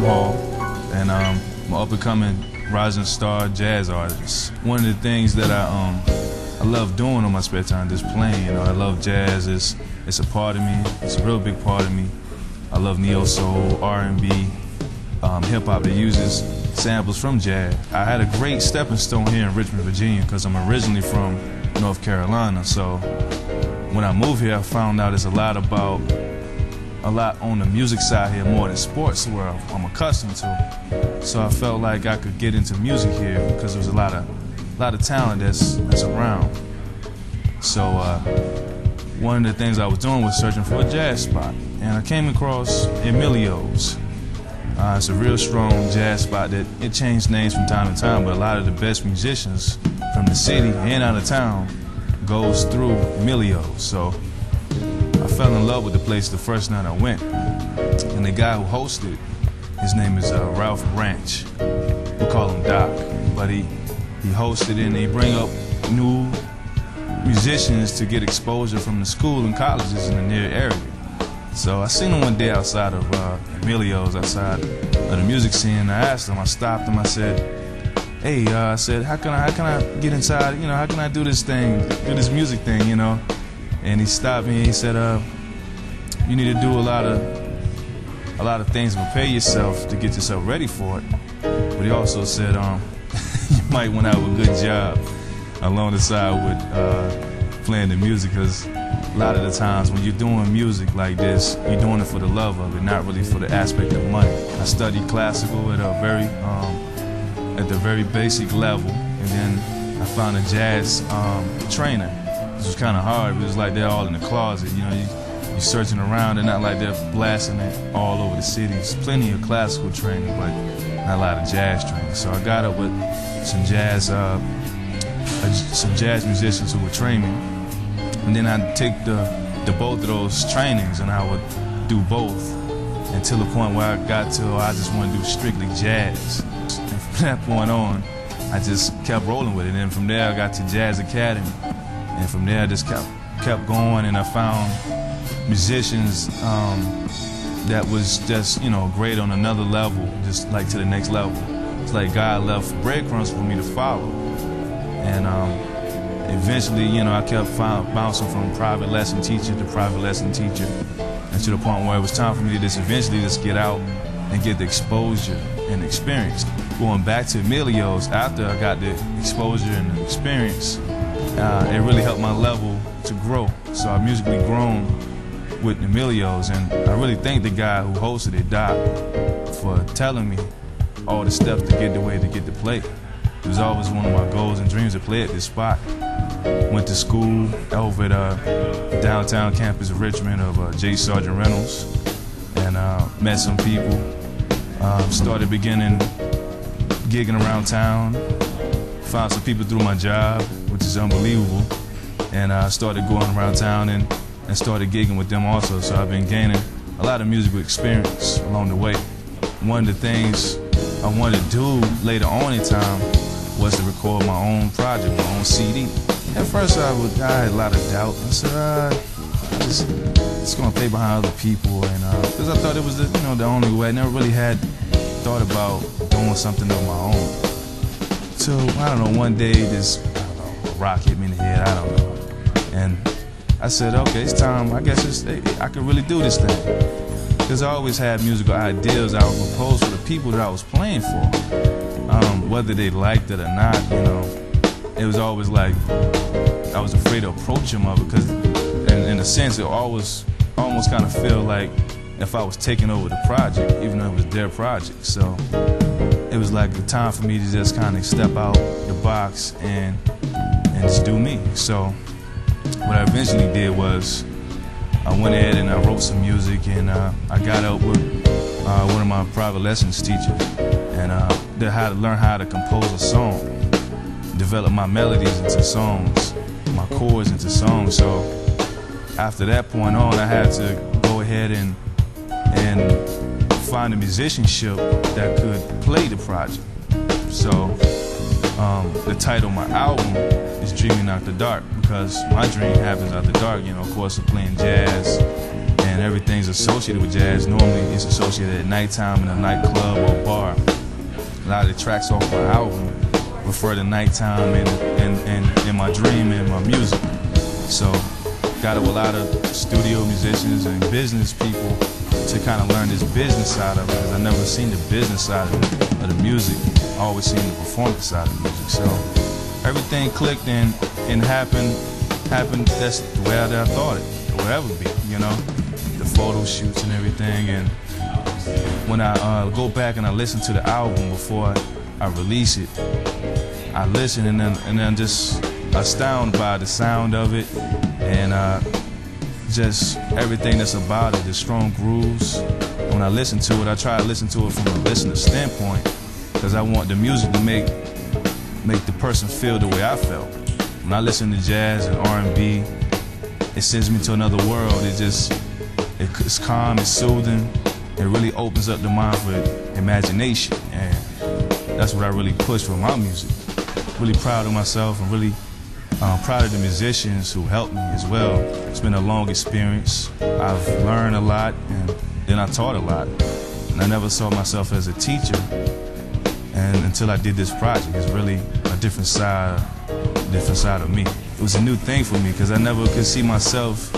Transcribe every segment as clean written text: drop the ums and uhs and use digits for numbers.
Hall, and I'm an up-and-coming rising star jazz artist. One of the things that I love doing on my spare time, just playing. You know, I love jazz. It's a part of me. It's a real big part of me. I love neo soul, R&B, hip hop that uses samples from jazz. I had a great stepping stone here in Richmond, Virginia, because I'm originally from North Carolina. So when I moved here, I found out there's a lot on the music side here more than sports, where I'm accustomed to. So I felt like I could get into music here because there's a lot of talent that's around. So one of the things I was doing was searching for a jazz spot, and I came across Emilio's. It's a real strong jazz spot that it changed names from time to time, but a lot of the best musicians from the city and out of town goes through Emilio's. So I fell in love with the place the first night I went, and the guy who hosted, his name is Ralph Branch. We call him Doc, but he hosted and he bring up new musicians to get exposure from the school and colleges in the near area. So I seen him one day outside of Emilio's, outside of the music scene, and I asked him, I stopped him, I said, hey, I said, how can I get inside, you know, how can I do this thing, do this music thing, you know? And he stopped me and he said, you need to do a lot of things to prepare yourself to get yourself ready for it. But he also said, you might want to have a good job along the side with playing the music, because a lot of the times when you're doing music like this, you're doing it for the love of it, not really for the aspect of money. I studied classical at the very basic level, and then I found a jazz trainer. It was kind of hard. It was like they're all in the closet. You know, you're searching around. They're not like they're blasting it all over the city. There's plenty of classical training, but not a lot of jazz training. So I got up with some jazz musicians who would train me, and then I'd take the both of those trainings, and I would do both until the point where I got to I just want to do strictly jazz. And from that point on, I just kept rolling with it. And from there, I got to Jazz Academy. And from there, I just kept going, and I found musicians that was just, you know, great on another level, just like to the next level. It's like God left breadcrumbs for me to follow. And eventually, you know, I kept bouncing from private lesson teacher to private lesson teacher, and to the point where it was time for me to just eventually just get out and get the exposure and experience. Going back to Emilio's, after I got the exposure and the experience, it really helped my level to grow. So I've musically grown with Emilio's, and I really thank the guy who hosted it, Doc, for telling me all the steps to get the way to get to play. It was always one of my goals and dreams to play at this spot. Went to school over at downtown campus of Richmond of J. Sergeant Reynolds, and met some people. Started beginning gigging around town. Found some people through my job, which is unbelievable, and I started going around town and started gigging with them also. So I've been gaining a lot of musical experience along the way. One of the things I wanted to do later on in time was to record my own project, my own CD. At first I had a lot of doubt. I said, I'm just gonna play behind other people, and because I thought it was the only way. I never really had thought about doing something of my own. So I don't know, one day a rock hit me in the head, I don't know. And I said, okay, it's time, I guess I could really do this thing. Because I always had musical ideas I would propose for the people that I was playing for. Whether they liked it or not, it was always like, I was afraid to approach them of it, because in a sense, it almost kind of felt like if I was taking over the project, even though it was their project. So it was like the time for me to just kind of step out the box and just do me. So what I eventually did was I went ahead and I wrote some music, and I got out with one of my private lessons teachers, and how to learn how to compose a song, develop my melodies into songs, my chords into songs. So after that point on, I had to go ahead ahead and find a musicianship that could play the project. So the title of my album is Dreaming After Dark, because my dream happens after dark. You know, of course, I'm playing jazz, and everything's associated with jazz. Normally, it's associated at nighttime in a nightclub or bar. A lot of the tracks off my album refer to nighttime and my dream and my music. So, got with a lot of studio musicians and business people to kind of learn this business side of it, because I never seen the business side of the music. I always seen the performance side of the music. So everything clicked and happened. That's the way I thought it would ever be, you know, the photo shoots and everything. And when I go back and I listen to the album before I release it, I listen and then just astounded by the sound of it and just everything that's about it, the strong grooves. When I listen to it, I try to listen to it from a listener standpoint, because I want the music to make the person feel the way I felt. When I listen to jazz and R&B, it sends me to another world. It's calm, it's soothing. It really opens up the mind for imagination, and that's what I really push for my music. Really proud of myself and really proud of the musicians who helped me as well. It's been a long experience. I've learned a lot, and then I taught a lot. And I never saw myself as a teacher, and until I did this project, it's really a different side of me. It was a new thing for me, because I never could see myself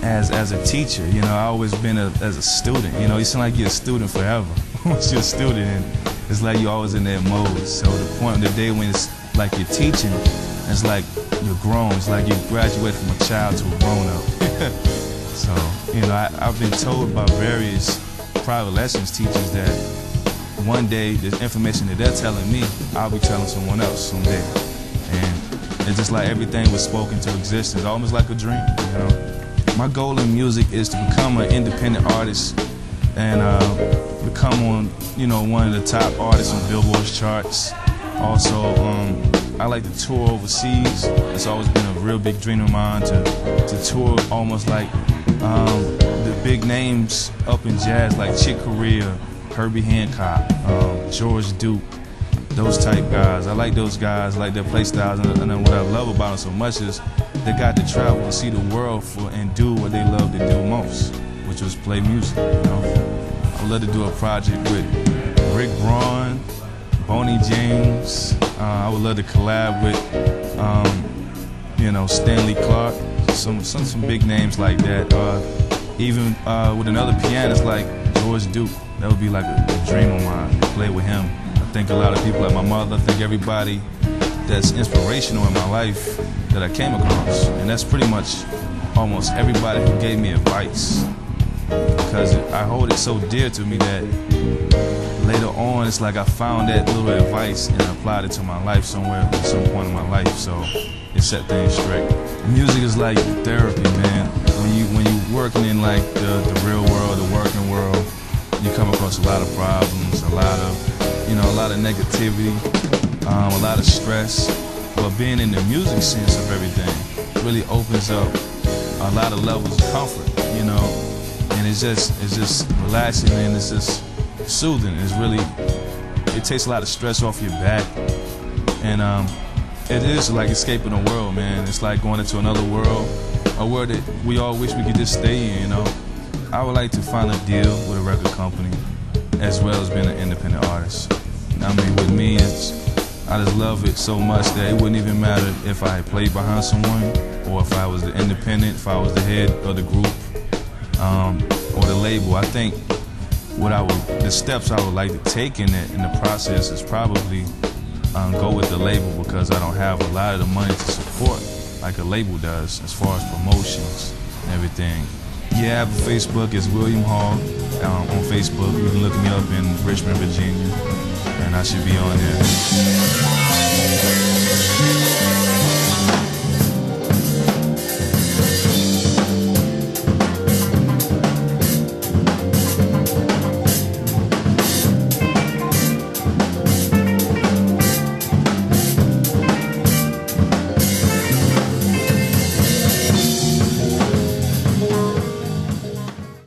as a teacher. You know, I always been as a student. You know, you seem like you're a student forever. Once you're a student, and it's like you're always in that mode. So the point of the day when it's like you're teaching, it's like you're grown. It's like you graduate from a child to a grown-up. So, you know, I've been told by various private lessons teachers that one day the information that they're telling me, I'll be telling someone else someday. And it's just like everything was spoken to existence, almost like a dream, you know. My goal in music is to become an independent artist and become one of the top artists on Billboard's charts. Also, I like to tour overseas. It's always been a real big dream of mine to tour almost like the big names up in jazz, like Chick Corea, Herbie Hancock, George Duke, those type guys. I like those guys, I like their play styles, and what I love about them so much is they got to travel and see the world and do what they love to do most, which was play music. You know, I would love to do a project with Rick Braun, Boney James. I would love to collab with, Stanley Clarke, some big names like that. Even with another pianist like George Duke, that would be like a dream of mine to play with him. I think a lot of people, like my mother, I think everybody that's inspirational in my life that I came across, and that's pretty much almost everybody who gave me advice, because I hold it so dear to me that later on it's like I found that little advice and applied it to my life somewhere at some point in my life, so it set things straight. Music is like therapy, man. When you working in like the real world, the working world, you come across a lot of problems, a lot of negativity, a lot of stress. But being in the music sense of everything really opens up a lot of levels of comfort, you know. And it's just relaxing, and it's just soothing. It takes a lot of stress off your back, and it is like escaping the world, man. It's like going into another world, a world that we all wish we could just stay in, you know. I would like to find a deal with a record company, as well as being an independent artist. I mean, with me, I just love it so much that it wouldn't even matter if I had played behind someone, or if I was the independent, if I was the head of the group, or the label. I think the steps I would like to take in the process is probably go with the label, because I don't have a lot of the money to support like a label does as far as promotions and everything. Yeah, Facebook is William Hall on Facebook. You can look me up in Richmond, Virginia, and I should be on there.